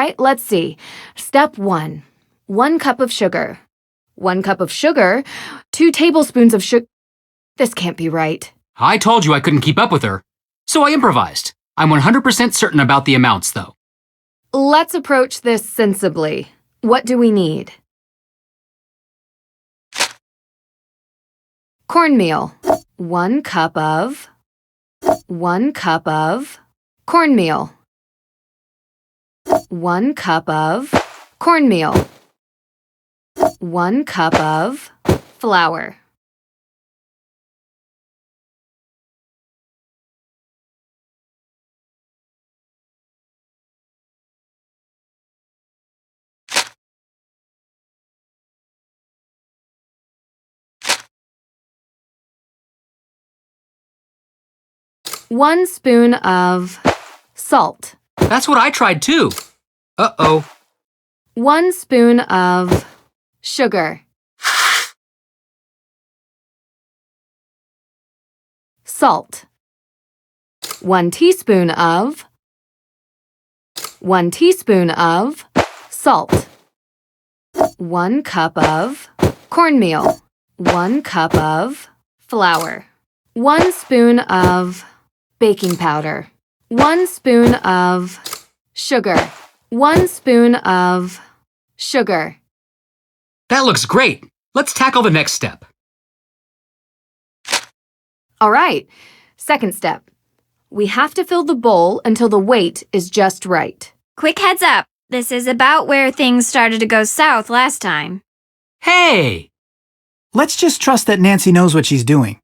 right, let's see. Step 1. 1 cup of sugar. 1 cup of sugar, 2 tablespoons of sugar. This can't be right. I told you I couldn't keep up with her, so I improvised. I'm 100% certain about the amounts, though. Let's approach this sensibly. What do we need? Cornmeal. 1 cup of cornmeal. 1 cup of cornmeal. 1 cup of flour. One spoon of salt. That's what I tried too. Uh-oh. 1 spoon of sugar. Salt. 1 teaspoon of salt. 1 cup of cornmeal. 1 cup of flour. 1 spoon of baking powder. 1 spoon of sugar. 1 spoon of sugar. That looks great. Let's tackle the next step. All right, second step. We have to fill the bowl until the weight is just right. Quick heads up. This is about where things started to go south last time. Hey! Let's just trust that Nancy knows what she's doing.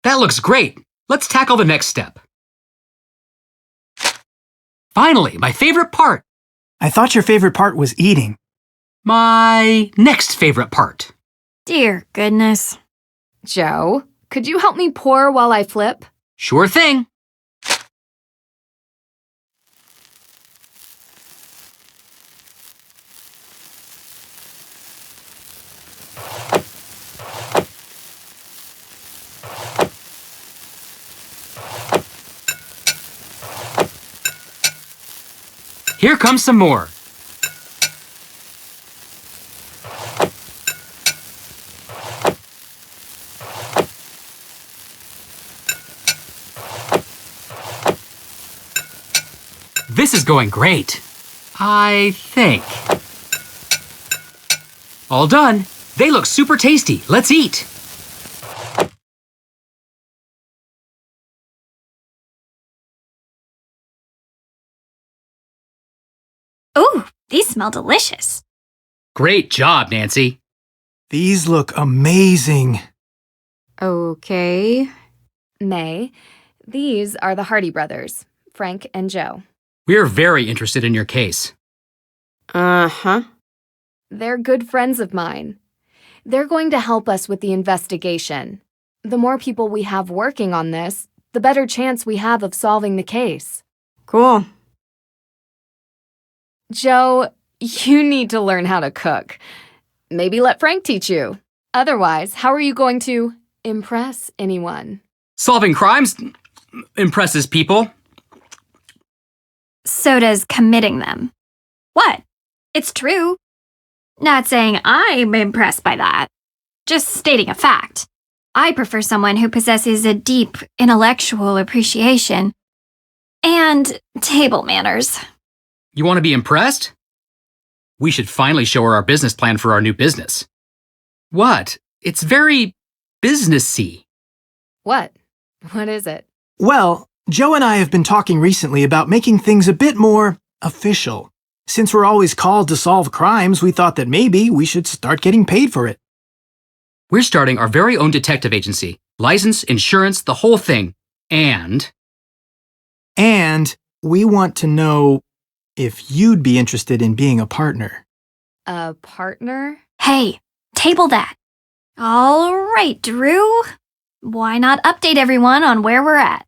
That looks great. Let's tackle the next step. Finally, my favorite part. I thought your favorite part was eating. My next favorite part. Dear goodness. Joe, could you help me pour while I flip? Sure thing. Here comes some more. This is going great. I think. All done. They look super tasty. Let's eat. Ooh, these smell delicious. Great job, Nancy. These look amazing. Okay. May, these are the Hardy brothers, Frank and Joe. We're very interested in your case. Uh-huh. They're good friends of mine. They're going to help us with the investigation. The more people we have working on this, the better chance we have of solving the case. Cool. Joe, you need to learn how to cook. Maybe let Frank teach you. Otherwise, how are you going to impress anyone? Solving crimes impresses people. So does committing them. What? It's true. Not saying I'm impressed by that. Just stating a fact. I prefer someone who possesses a deep intellectual appreciation and table manners. You want to be impressed? We should finally show her our business plan for our new business. What? It's very businessy. What? What is it? Well, Joe and I have been talking recently about making things a bit more official. Since we're always called to solve crimes, we thought that maybe we should start getting paid for it. We're starting our very own detective agency. License, insurance, the whole thing. And we want to know if you'd be interested in being a partner. A partner? Hey, table that. All right, Drew. Why not update everyone on where we're at?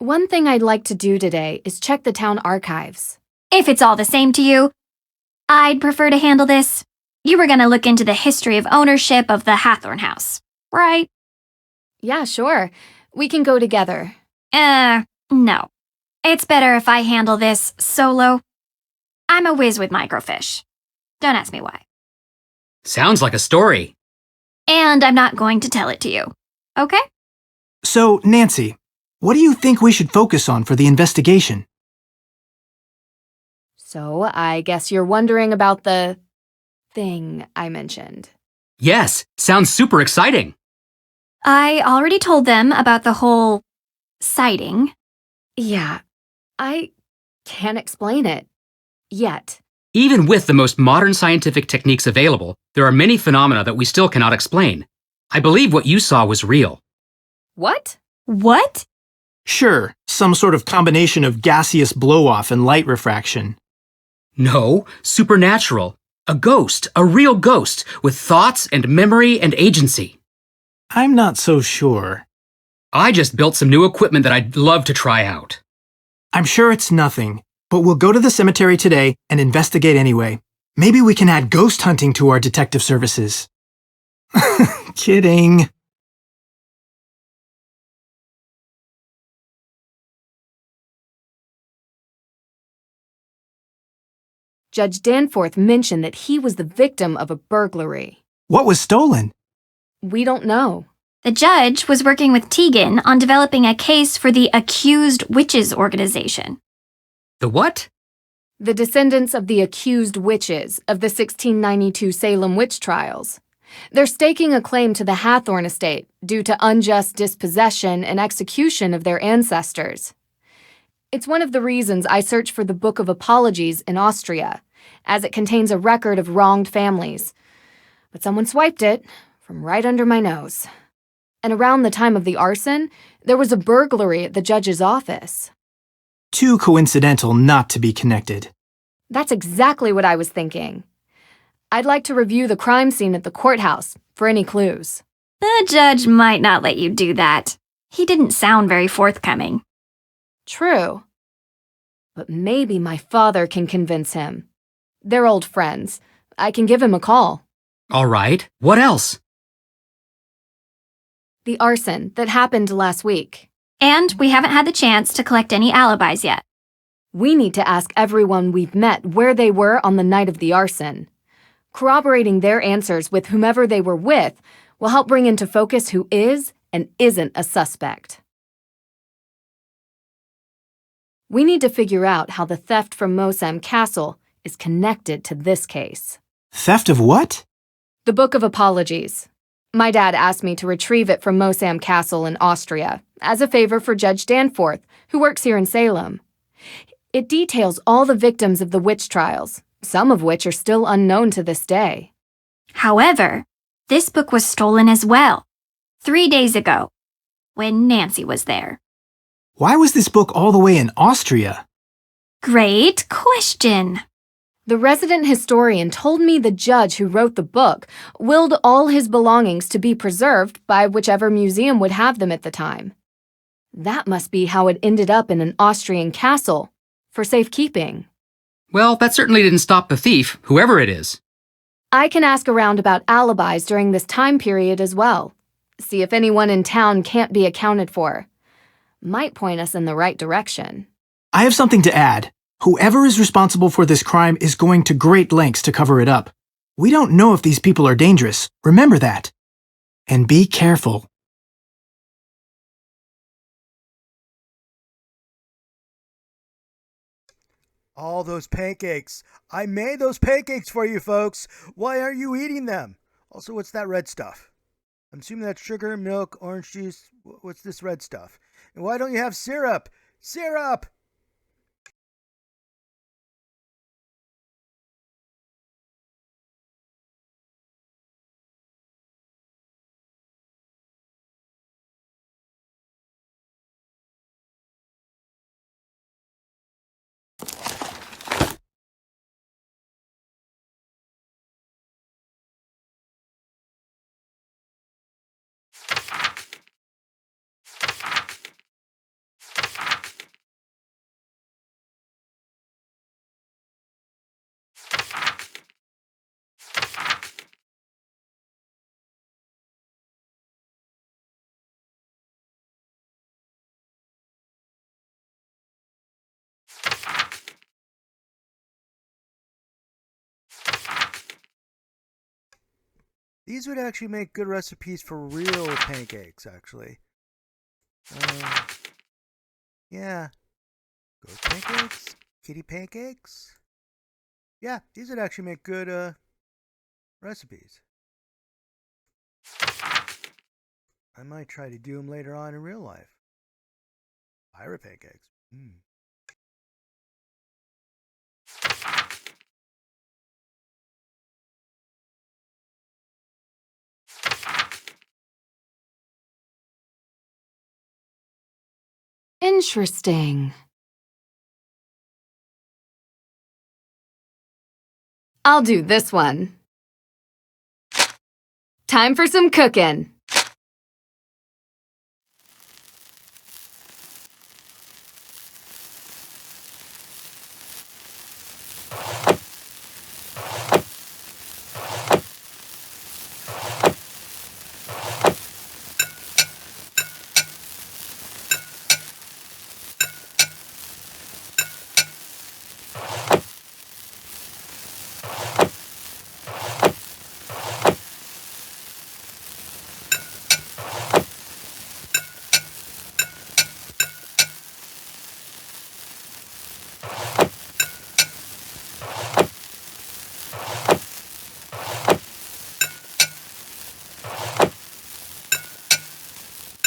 One thing I'd like to do today is check the town archives. If it's all the same to you, I'd prefer to handle this. You were going to look into the history of ownership of the Hathorn house, right? Yeah, sure. We can go together. No. It's better if I handle this solo. I'm a whiz with microfiche. Don't ask me why. sounds like a story. And I'm not going to tell it to you, okay? So, Nancy, what do you think we should focus on for the investigation? So, I guess you're wondering about the thing I mentioned. Yes, sounds super exciting. I already told them about the whole sighting. Yeah, I can't explain it. Yet. Even with the most modern scientific techniques available, there are many phenomena that we still cannot explain. I believe what you saw was real. What? What? Sure, some sort of combination of gaseous blow-off and light refraction. No, supernatural. A ghost, a real ghost, with thoughts and memory and agency. I'm not so sure. I just built some new equipment that I'd love to try out. I'm sure it's nothing, but we'll go to the cemetery today and investigate anyway. Maybe we can add ghost hunting to our detective services. Kidding. Judge Danforth mentioned that he was the victim of a burglary. What was stolen? We don't know. The judge was working with Tegan on developing a case for the Accused Witches organization. The what? The descendants of the accused witches of the 1692 Salem witch trials. They're staking a claim to the Hathorn estate due to unjust dispossession and execution of their ancestors. It's one of the reasons I searched for the Book of Apologies in Austria, as it contains a record of wronged families. But someone swiped it from right under my nose. And around the time of the arson, there was a burglary at the judge's office. Too coincidental not to be connected. That's exactly what I was thinking. I'd like to review the crime scene at the courthouse for any clues. The judge might not let you do that. He didn't sound very forthcoming. True. But maybe my father can convince him. They're old friends. I can give him a call. All right, what else? The arson that happened last week. And we haven't had the chance to collect any alibis yet. We need to ask everyone we've met where they were on the night of the arson. Corroborating their answers with whomever they were with will help bring into focus who is and isn't a suspect. We need to figure out how the theft from Mosam Castle is connected to this case. Theft of what? The Book of Apologies. My dad asked me to retrieve it from Mosam Castle in Austria as a favor for Judge Danforth, who works here in Salem. It details all the victims of the witch trials, some of which are still unknown to this day. However, this book was stolen as well, 3 days ago, when Nancy was there. Why was this book all the way in Austria? Great question. The resident historian told me the judge who wrote the book willed all his belongings to be preserved by whichever museum would have them at the time. That must be how it ended up in an Austrian castle, for safekeeping. Well, that certainly didn't stop the thief, whoever it is. I can ask around about alibis during this time period as well. See if anyone in town can't be accounted for. Might point us in the right direction. I have something to add. Whoever is responsible for this crime is going to great lengths to cover it up. We don't know if these people are dangerous. Remember that. And be careful. All those pancakes. I made those pancakes for you folks. Why aren't you eating them? Also, what's that red stuff? I'm assuming that's sugar, milk, orange juice. What's this red stuff? And why don't you have syrup? Syrup! These would actually make good recipes for real pancakes, actually. Yeah. Ghost pancakes? Kitty pancakes? Yeah, these would actually make good, recipes. I might try to do them later on in real life. Pirate pancakes. Interesting. I'll do this one. Time for some cooking.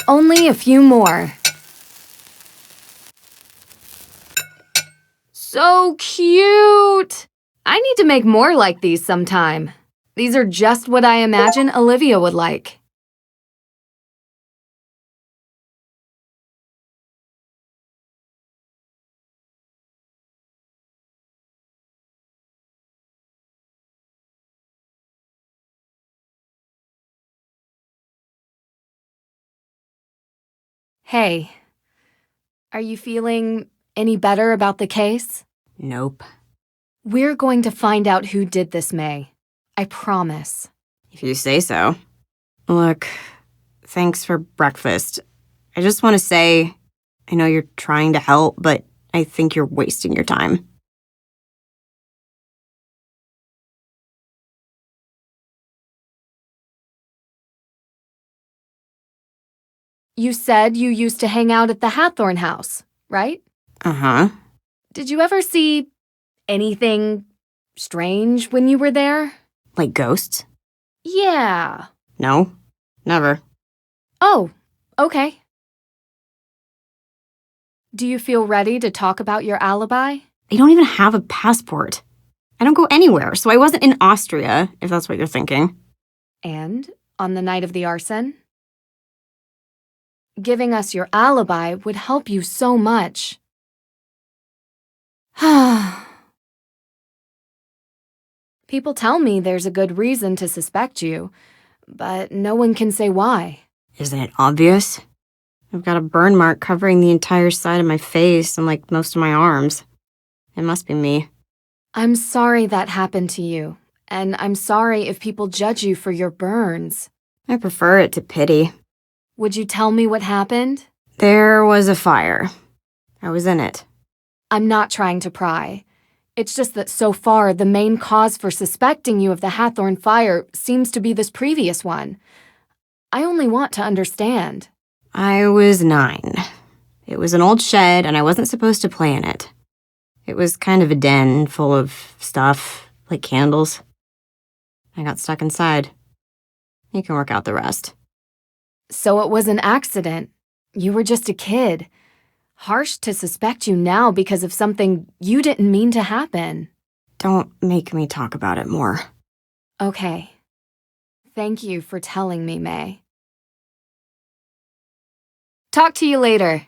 Only a few more. So cute! I need to make more like these sometime. These are just what I imagine Olivia would like. Hey, are you feeling any better about the case? Nope. We're going to find out who did this, May. I promise. If you say so. Look, thanks for breakfast. I just want to say, I know you're trying to help, but I think you're wasting your time. You said you used to hang out at the Hathorn house, right? Uh-huh. Did you ever see anything strange when you were there? Like ghosts? Yeah. No, never. Oh, okay. Do you feel ready to talk about your alibi? I don't even have a passport. I don't go anywhere, so I wasn't in Austria, if that's what you're thinking. And on the night of the arson? Giving us your alibi would help you so much. People tell me there's a good reason to suspect you, but no one can say why. Isn't it obvious? I've got a burn mark covering the entire side of my face and like most of my arms. It must be me. I'm sorry that happened to you, and I'm sorry if people judge you for your burns. I prefer it to pity. Would you tell me what happened? There was a fire. I was in it. I'm not trying to pry. It's just that so far, the main cause for suspecting you of the Hathorn fire seems to be this previous one. I only want to understand. I was 9. It was an old shed, and I wasn't supposed to play in it. It was kind of a den full of stuff, like candles. I got stuck inside. You can work out the rest. So it was an accident. You were just a kid. Harsh to suspect you now because of something you didn't mean to happen. Don't make me talk about it more. Okay. Thank you for telling me, May. Talk to you later.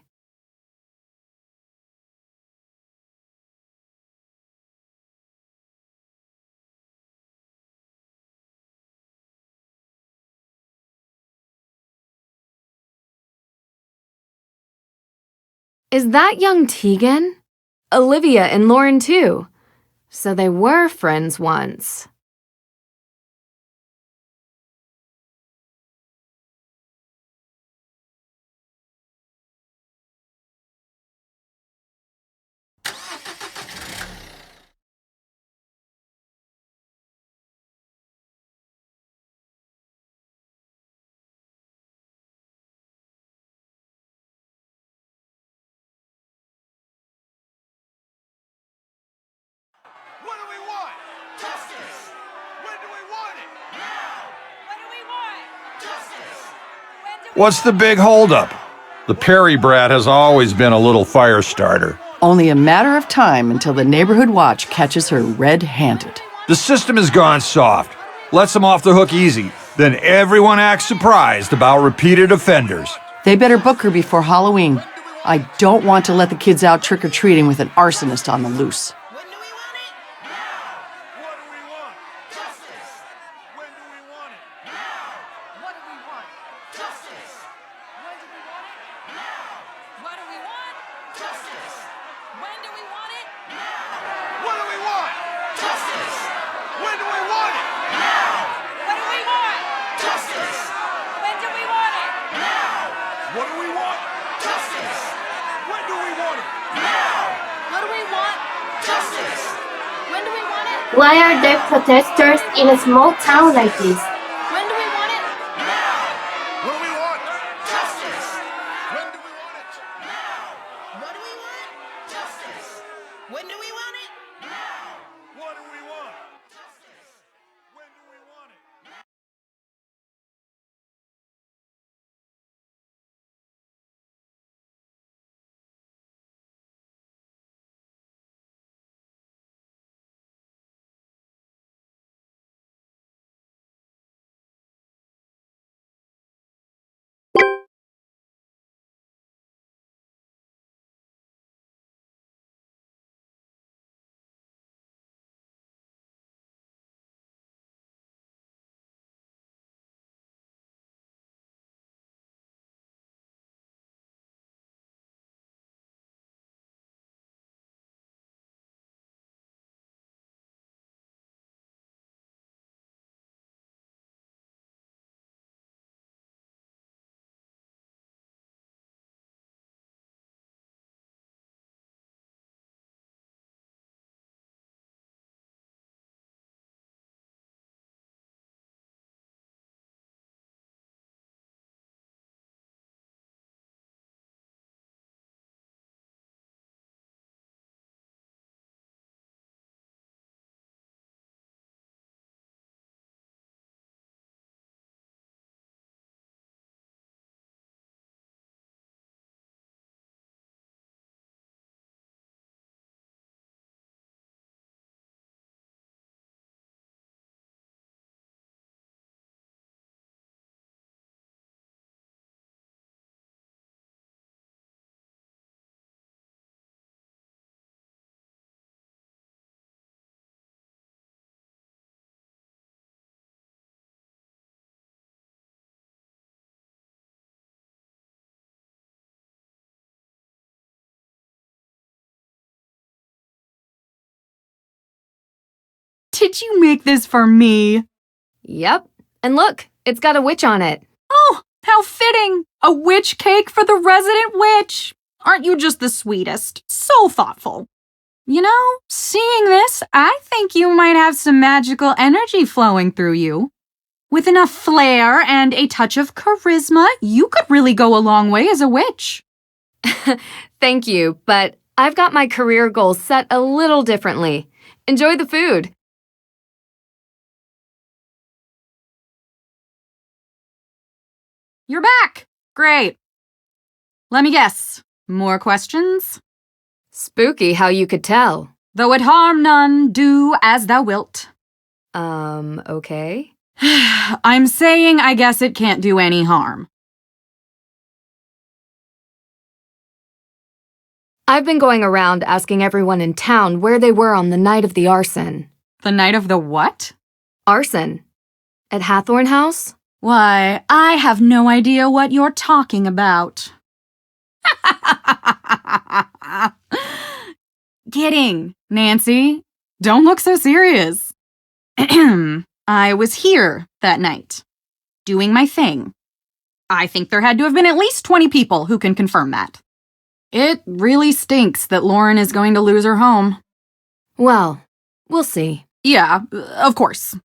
Is that young Tegan? Olivia and Lauren, too. So they were friends once. What do we want? Justice! When do we want it? Now! What do we want? Justice! What's the big holdup? The Perry brat has always been a little fire starter. Only a matter of time until the neighborhood watch catches her red-handed. The system has gone soft. Lets them off the hook easy. Then everyone acts surprised about repeated offenders. They better book her before Halloween. I don't want to let the kids out trick-or-treating with an arsonist on the loose. When do we want it? Now! What do we want? Justice! When do we want it? Now! What do we want? Justice! When do we want it? Now! What do we want? Justice! When do we want it? Now! What do we want? Justice! When do we want it? Now! What do we want? Justice! When do we want it? Now! What do we want? Justice! When do we want it? Now! What do we want? Justice! When do we want it? Why are there protesters in a small town like this? When do we want it? Now! What do we want? Justice! When do we want it? Now! What do we want? Justice! When do we want it? Now! What do we want? Justice! When do we want it? Did you make this for me? Yep. And look, it's got a witch on it. Oh, how How fitting! A witch cake for the resident witch! Aren't you just the sweetest? So thoughtful. You know, seeing this, I think you might have some magical energy flowing through you. With enough flair and a touch of charisma, you could really go a long way as a witch. Thank you, but I've got my career goals set a little differently. Enjoy the food. You're back! Great. Let me guess. More questions? Spooky how you could tell. Though it harm none, do as thou wilt. Okay. I'm saying I guess it can't do any harm. I've been going around asking everyone in town where they were on the night of the arson. The night of the what? Arson. At Hathorn House? Why, I have no idea what you're talking about. Kidding, Nancy. Don't look so serious. I was here that night, doing my thing. I think there had to have been at least 20 people who can confirm that. It really stinks that Lauren is going to lose her home. Well, we'll see. Yeah, of course.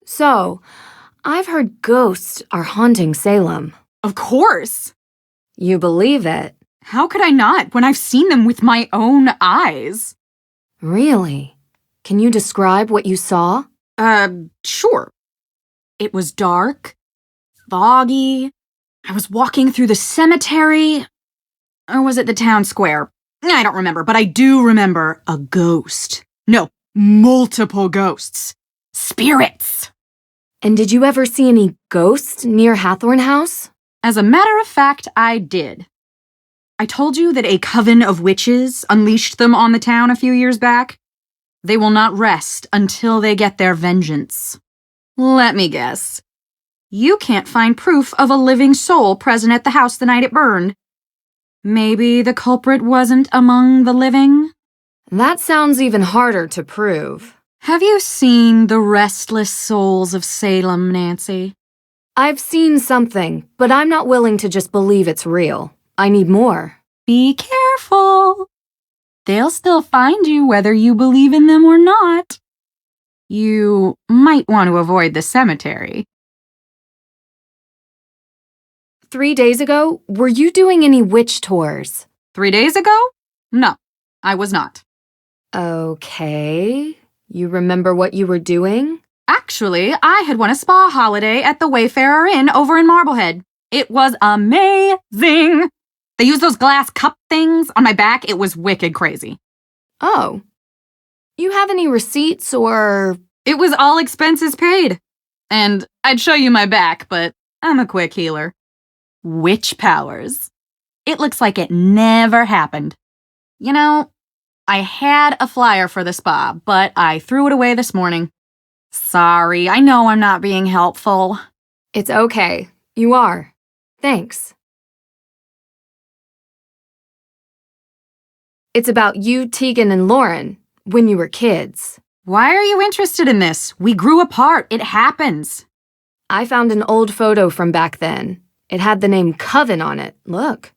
So, I've heard ghosts are haunting Salem. Of course. You believe it? How could I not when I've seen them with my own eyes? Really? Can you describe what you saw? Sure. It was dark, foggy. I was walking through the cemetery. Or was it the town square? I don't remember, but I do remember a ghost. No, multiple ghosts. Spirits. And did you ever see any ghosts near Hathorn House? As a matter of fact, I did. I told you that a coven of witches unleashed them on the town a few years back. They will not rest until they get their vengeance. Let me guess. You can't find proof of a living soul present at the house the night it burned. Maybe the culprit wasn't among the living? That sounds even harder to prove. Have you seen The Restless Souls of Salem, Nancy? I've seen something, but I'm not willing to just believe it's real. I need more. Be careful. They'll still find you whether you believe in them or not. You might want to avoid the cemetery. 3 days ago, were you doing any witch tours? 3 days ago? No, I was not. Okay. You remember what you were doing? Actually, I had won a spa holiday at the Wayfarer Inn over in Marblehead. It was amazing. They used those glass cup things on my back. It was wicked crazy. Oh. You have any receipts or... It was all expenses paid. And I'd show you my back, but I'm a quick healer. Witch powers. It looks like it never happened. You know, I had a flyer for the spa, but I threw it away this morning. Sorry, I know I'm not being helpful. It's okay. You are. Thanks. It's about you, Tegan, and Lauren, when you were kids. Why are you interested in this? We grew apart. It happens. I found an old photo from back then. It had the name Coven on it. Look.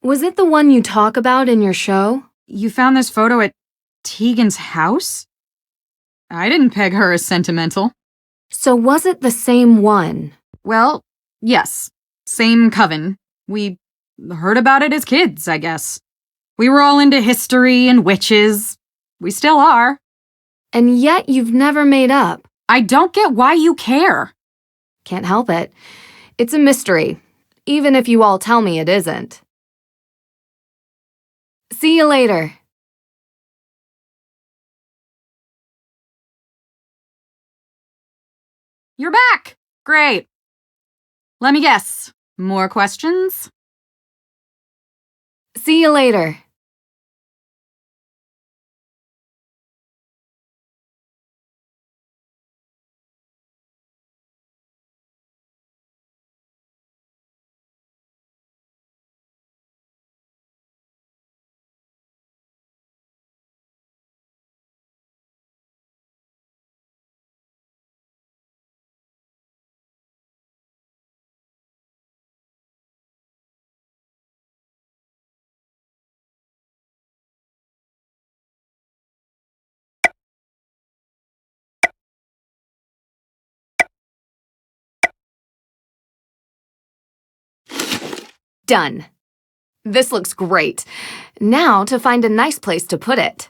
Was it the one you talk about in your show? You found this photo at Tegan's house? I didn't peg her as sentimental. So was it the same one? Well, yes. Same coven. We heard about it as kids, I guess. We were all into history and witches. We still are. And yet you've never made up. I don't get why you care. Can't help it. It's a mystery, even if you all tell me it isn't. See you later. You're back! Great. Let me guess. More questions? See you later. Done. This looks great. Now to find a nice place to put it.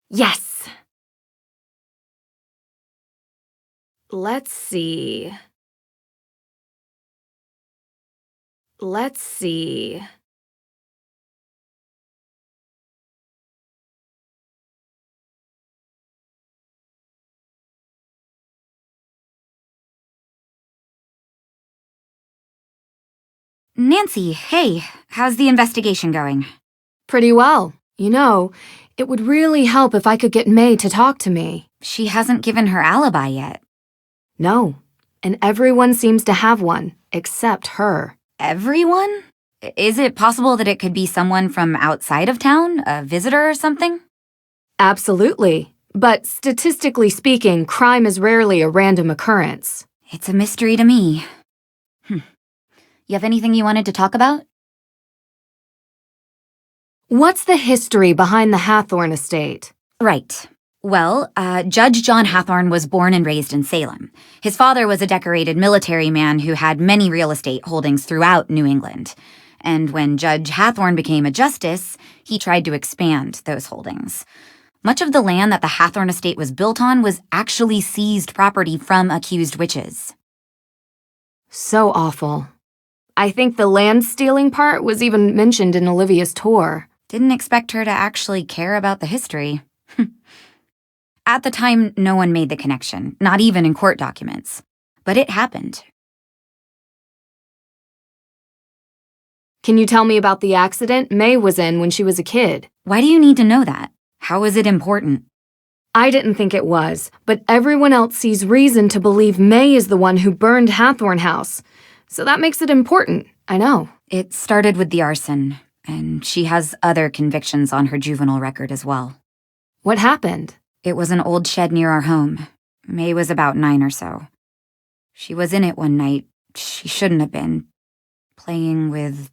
Yes. Let's see. Nancy, hey, how's the investigation going? Pretty well. You know, it would really help if I could get May to talk to me. She hasn't given her alibi yet. No, and everyone seems to have one, except her. Everyone? Is it possible that it could be someone from outside of town, a visitor or something? Absolutely. But statistically speaking, crime is rarely a random occurrence. It's a mystery to me. You have anything you wanted to talk about? What's the history behind the Hathorn estate? Right. Well, Judge John Hathorn was born and raised in Salem. His father was a decorated military man who had many real estate holdings throughout New England. And when Judge Hathorn became a justice, he tried to expand those holdings. Much of the land that the Hathorn estate was built on was actually seized property from accused witches. So awful. I think the land stealing part was even mentioned in Olivia's tour. Didn't expect her to actually care about the history. At the time, no one made the connection, not even in court documents. But it happened. Can you tell me about the accident May was in when she was a kid? Why do you need to know that? How is it important? I didn't think it was, but everyone else sees reason to believe May is the one who burned Hathorn House. So that makes it important, I know. It started with the arson, and she has other convictions on her juvenile record as well. What happened? It was an old shed near our home. May was about 9 or so. She was in it one night. She shouldn't have been. Playing with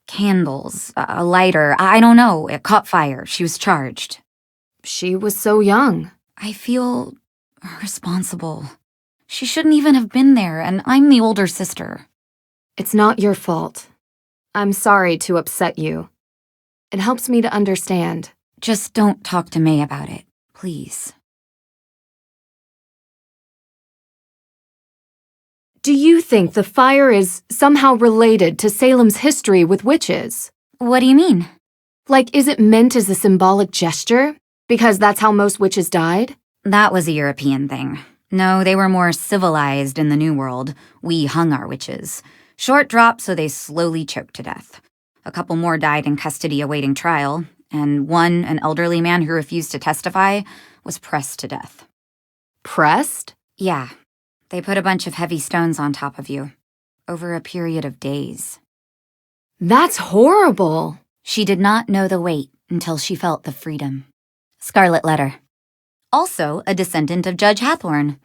candles, a lighter, I don't know. It caught fire. She was charged. She was so young. I feel responsible. She shouldn't even have been there, and I'm the older sister. It's not your fault. I'm sorry to upset you. It helps me to understand. Just don't talk to May about it, please. Do you think the fire is somehow related to Salem's history with witches? What do you mean? Like, is it meant as a symbolic gesture? Because that's how most witches died? That was a European thing. No, they were more civilized in the New World. We hung our witches. Short drop, so they slowly choked to death. A couple more died in custody awaiting trial, and one, an elderly man who refused to testify, was pressed to death. Pressed? Yeah. They put a bunch of heavy stones on top of you, over a period of days. That's horrible. She did not know the weight until she felt the freedom. Scarlet Letter. Also a descendant of Judge Hathorn.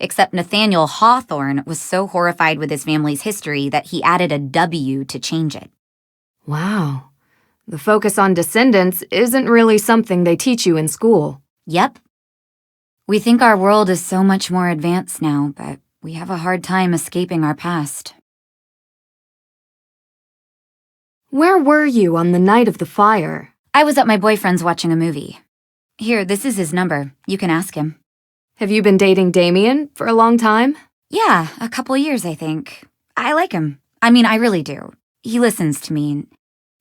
Except Nathaniel Hawthorne was so horrified with his family's history that he added a W to change it. Wow. The focus on descendants isn't really something they teach you in school. Yep. We think our world is so much more advanced now, but we have a hard time escaping our past. Where were you on the night of the fire? I was at my boyfriend's watching a movie. Here, this is his number. You can ask him. Have you been dating Damien for a long time? Yeah, a couple years, I think. I like him. I mean, I really do. He listens to me.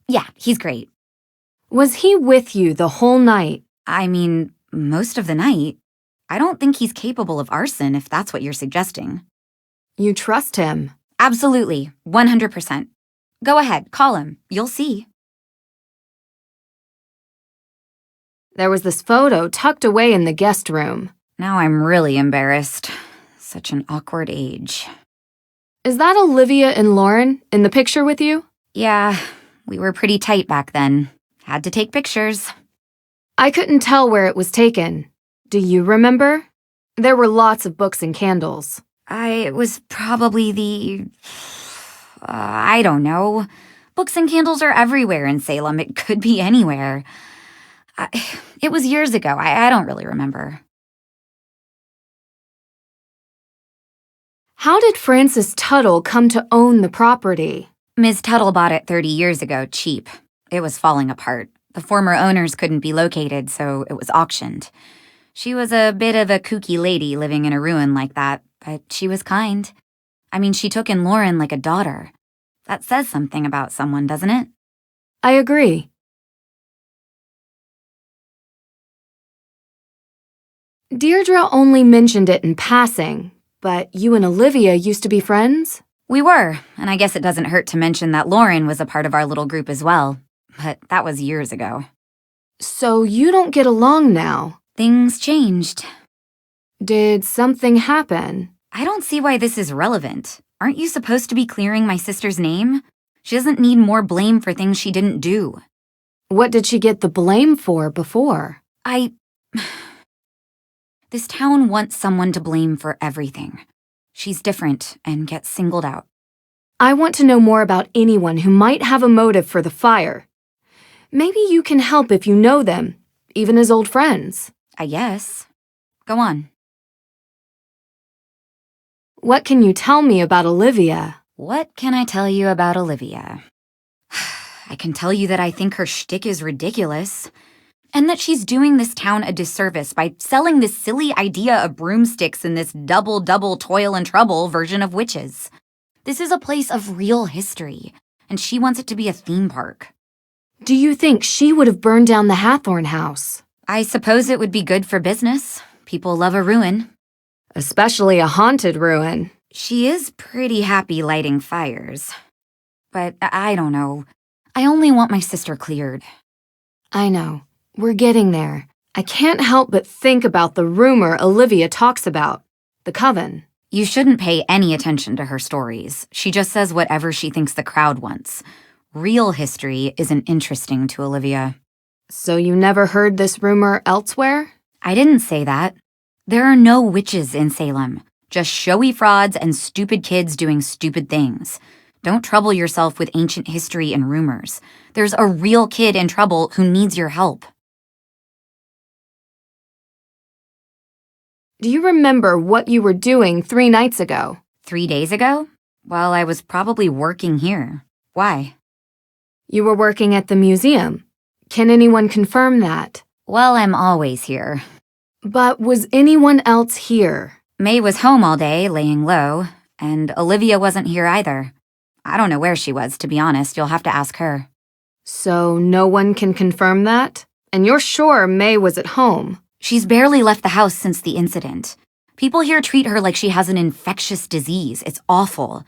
Yeah, he's great. Was he with you the whole night? I mean, most of the night. I don't think he's capable of arson, if that's what you're suggesting. You trust him? Absolutely, 100%. Go ahead, call him. You'll see. There was this photo tucked away in the guest room. Now I'm really embarrassed. Such an awkward age. Is that Olivia and Lauren in the picture with you? Yeah, we were pretty tight back then. Had to take pictures. I couldn't tell where it was taken. Do you remember? There were lots of books and candles. It was probably the... I don't know. Books and candles are everywhere in Salem. It could be anywhere. It was years ago. I don't really remember. How did Frances Tuttle come to own the property? Ms. Tuttle bought it 30 years ago, cheap. It was falling apart. The former owners couldn't be located, so it was auctioned. She was a bit of a kooky lady living in a ruin like that, but she was kind. I mean, she took in Lauren like a daughter. That says something about someone, doesn't it? I agree. Deirdre only mentioned it in passing, but you and Olivia used to be friends? We were, and I guess it doesn't hurt to mention that Lauren was a part of our little group as well. But that was years ago. So you don't get along now? Things changed. Did something happen? I don't see why this is relevant. Aren't you supposed to be clearing my sister's name? She doesn't need more blame for things she didn't do. What did she get the blame for before? This town wants someone to blame for everything. She's different and gets singled out. I want to know more about anyone who might have a motive for the fire. Maybe you can help if you know them, even as old friends. I guess. Go on. What can you tell me about Olivia? What can I tell you about Olivia? I can tell you that I think her shtick is ridiculous. And that she's doing this town a disservice by selling this silly idea of broomsticks in this double toil and trouble version of witches. This is a place of real history, and she wants it to be a theme park. Do you think she would have burned down the Hathorn house? I suppose it would be good for business. People love a ruin. Especially a haunted ruin. She is pretty happy lighting fires. But I don't know. I only want my sister cleared. I know. We're getting there. I can't help but think about the rumor Olivia talks about. The coven. You shouldn't pay any attention to her stories. She just says whatever she thinks the crowd wants. Real history isn't interesting to Olivia. So you never heard this rumor elsewhere? I didn't say that. There are no witches in Salem. Just showy frauds and stupid kids doing stupid things. Don't trouble yourself with ancient history and rumors. There's a real kid in trouble who needs your help. Do you remember what you were doing 3 nights ago? 3 days ago? Well, I was probably working here. Why? You were working at the museum. Can anyone confirm that? Well, I'm always here. But was anyone else here? May was home all day, laying low, and Olivia wasn't here either. I don't know where she was, to be honest. You'll have to ask her. So no one can confirm that? And you're sure May was at home? She's barely left the house since the incident. People here treat her like she has an infectious disease. It's awful.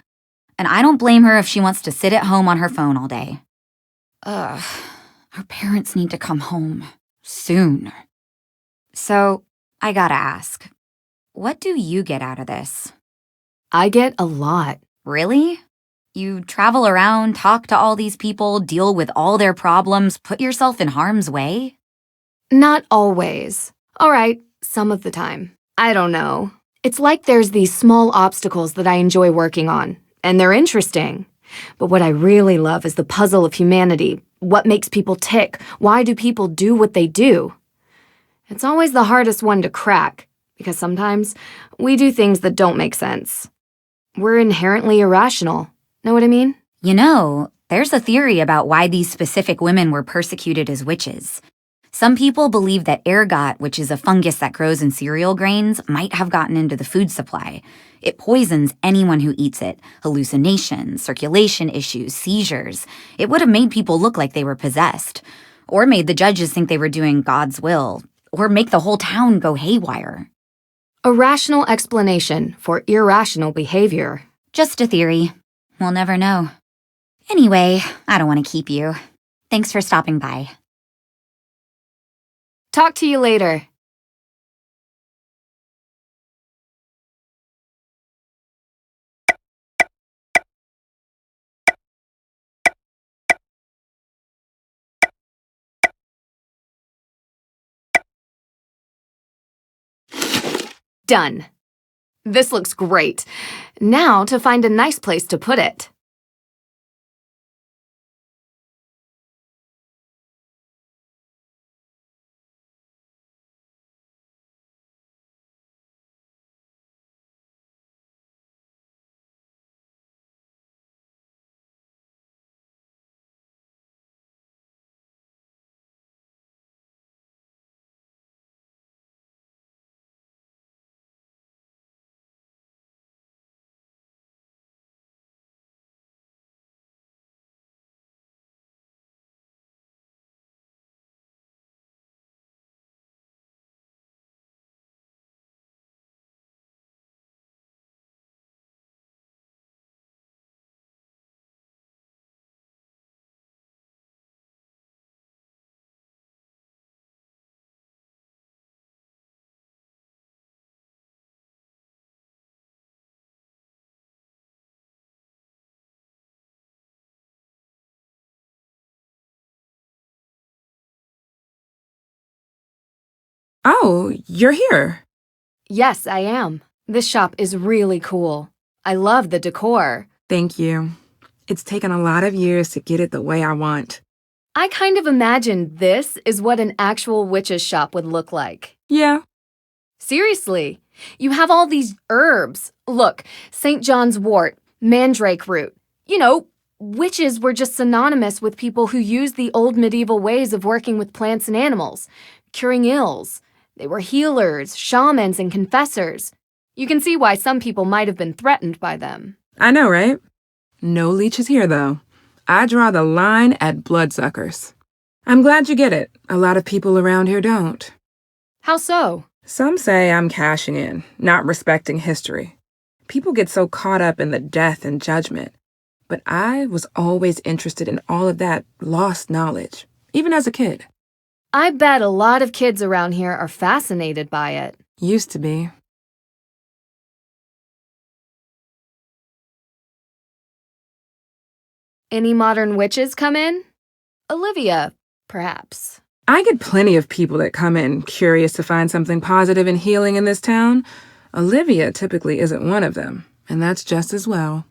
And I don't blame her if she wants to sit at home on her phone all day. Ugh, her parents need to come home. Soon. So, I gotta ask, what do you get out of this? I get a lot. Really? You travel around, talk to all these people, deal with all their problems, put yourself in harm's way? Not always. All right, some of the time. I don't know. It's like there's these small obstacles that I enjoy working on, and they're interesting. But what I really love is the puzzle of humanity. What makes people tick? Why do people do what they do? It's always the hardest one to crack, because sometimes we do things that don't make sense. We're inherently irrational. Know what I mean? You know, there's a theory about why these specific women were persecuted as witches. Some people believe that ergot, which is a fungus that grows in cereal grains, might have gotten into the food supply. It poisons anyone who eats it. Hallucinations, circulation issues, seizures. It would have made people look like they were possessed. Or made the judges think they were doing God's will. Or make the whole town go haywire. A rational explanation for irrational behavior. Just a theory. We'll never know. Anyway, I don't want to keep you. Thanks for stopping by. Talk to you later. Done. This looks great. Now to find a nice place to put it. Oh, you're here. Yes, I am. This shop is really cool. I love the decor. Thank you. It's taken a lot of years to get it the way I want. I kind of imagined this is what an actual witch's shop would look like. Yeah. Seriously, you have all these herbs. Look, St. John's wort, mandrake root. You know, witches were just synonymous with people who used the old medieval ways of working with plants and animals, curing ills. They were healers, shamans, and confessors. You can see why some people might have been threatened by them. I know, right? No leeches here, though. I draw the line at bloodsuckers. I'm glad you get it. A lot of people around here don't. How so? Some say I'm cashing in, not respecting history. People get so caught up in the death and judgment. But I was always interested in all of that lost knowledge, even as a kid. I bet a lot of kids around here are fascinated by it. Used to be. Any modern witches come in? Olivia, perhaps. I get plenty of people that come in curious to find something positive and healing in this town. Olivia typically isn't one of them, and that's just as well.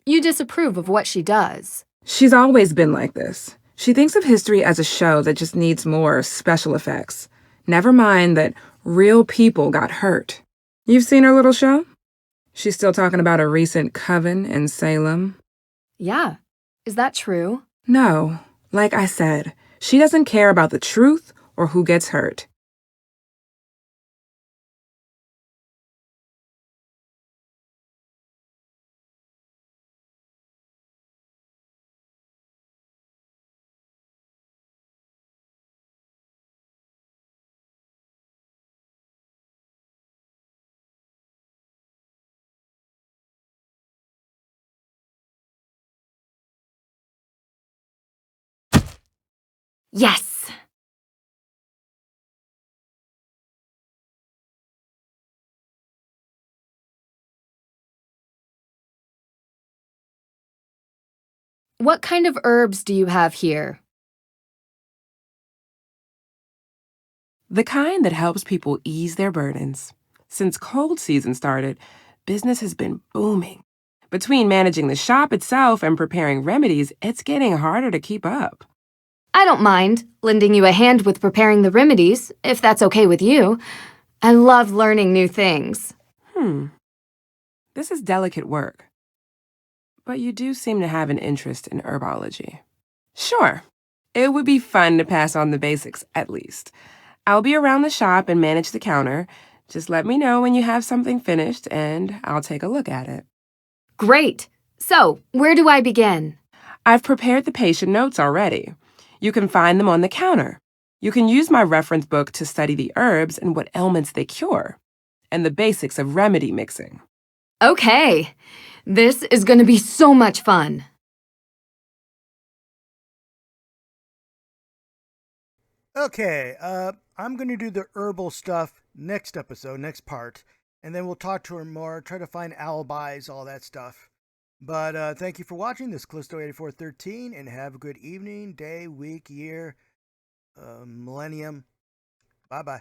You disapprove of what she does. She's always been like this. She thinks of history as a show that just needs more special effects. Never mind that real people got hurt. You've seen her little show? She's still talking about a recent coven in Salem. Yeah. Is that true? No. Like I said, she doesn't care about the truth or who gets hurt. Yes! What kind of herbs do you have here? The kind that helps people ease their burdens. Since cold season started, business has been booming. Between managing the shop itself and preparing remedies, it's getting harder to keep up. I don't mind lending you a hand with preparing the remedies, if that's okay with you. I love learning new things. This is delicate work. But you do seem to have an interest in herbology. Sure, it would be fun to pass on the basics, at least. I'll be around the shop and manage the counter. Just let me know when you have something finished, and I'll take a look at it. Great! So, where do I begin? I've prepared the patient notes already. You can find them on the counter. You can use my reference book to study the herbs and what ailments they cure, and the basics of remedy mixing. Okay, this is going to be so much fun. Okay, I'm going to do the herbal stuff next episode, next part, and then we'll talk to her more, try to find alibis, all that stuff. But thank you for watching this Callisto 8413, and have a good evening, day, week, year, millennium. Bye-bye.